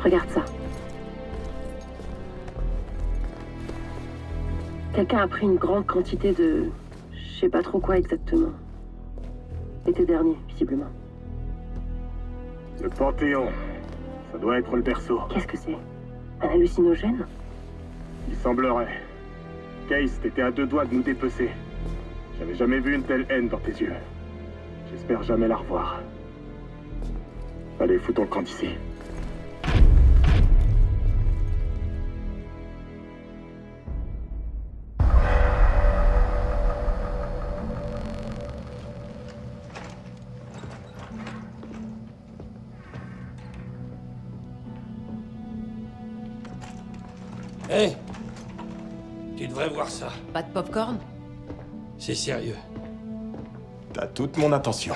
Regarde ça. Quelqu'un a pris une grande quantité de... je sais pas trop quoi exactement. L'été dernier, visiblement. Le Panthéon. Ça doit être le berceau. Qu'est-ce que c'est? Un hallucinogène? Il semblerait. Case, t'étais à 2 doigts de nous dépecer. J'avais jamais vu une telle haine dans tes yeux. J'espère jamais la revoir. Allez, foutons le camp d'ici. Hé, tu devrais voir ça. Pas de popcorn? C'est sérieux. T'as toute mon attention.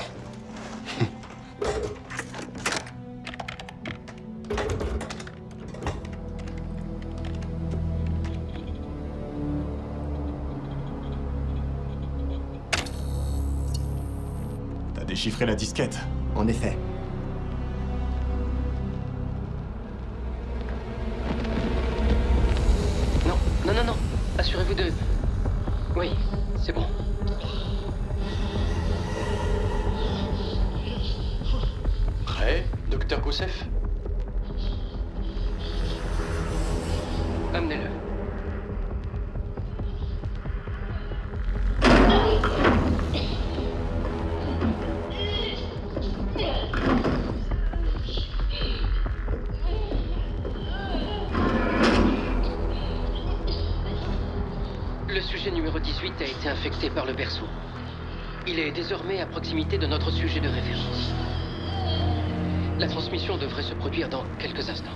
T'as déchiffré la disquette? En effet. Non. Assurez-vous de... Oui, c'est bon. Prêt, Docteur Goussef? Amenez-le. Le sujet numéro 18 a été infecté par le berceau. Il est désormais à proximité de notre sujet de référence. La transmission devrait se produire dans quelques instants.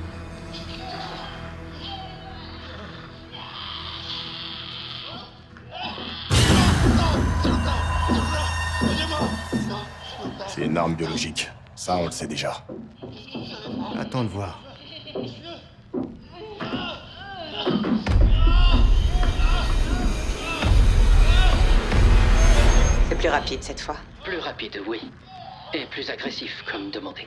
C'est une arme biologique. Ça, on le sait déjà. Attends de voir. C'est plus rapide cette fois. Plus rapide, oui. Et plus agressif, comme demandé.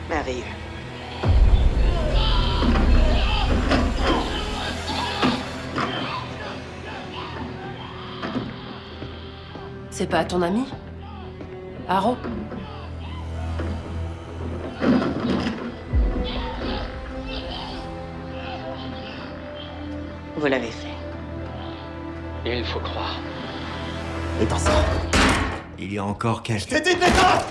Merveilleux. C'est pas ton ami? Haro? Vous l'avez fait. Il faut croire. Éteins ça. Il y a encore quelques... T'es dit de l'éteindre!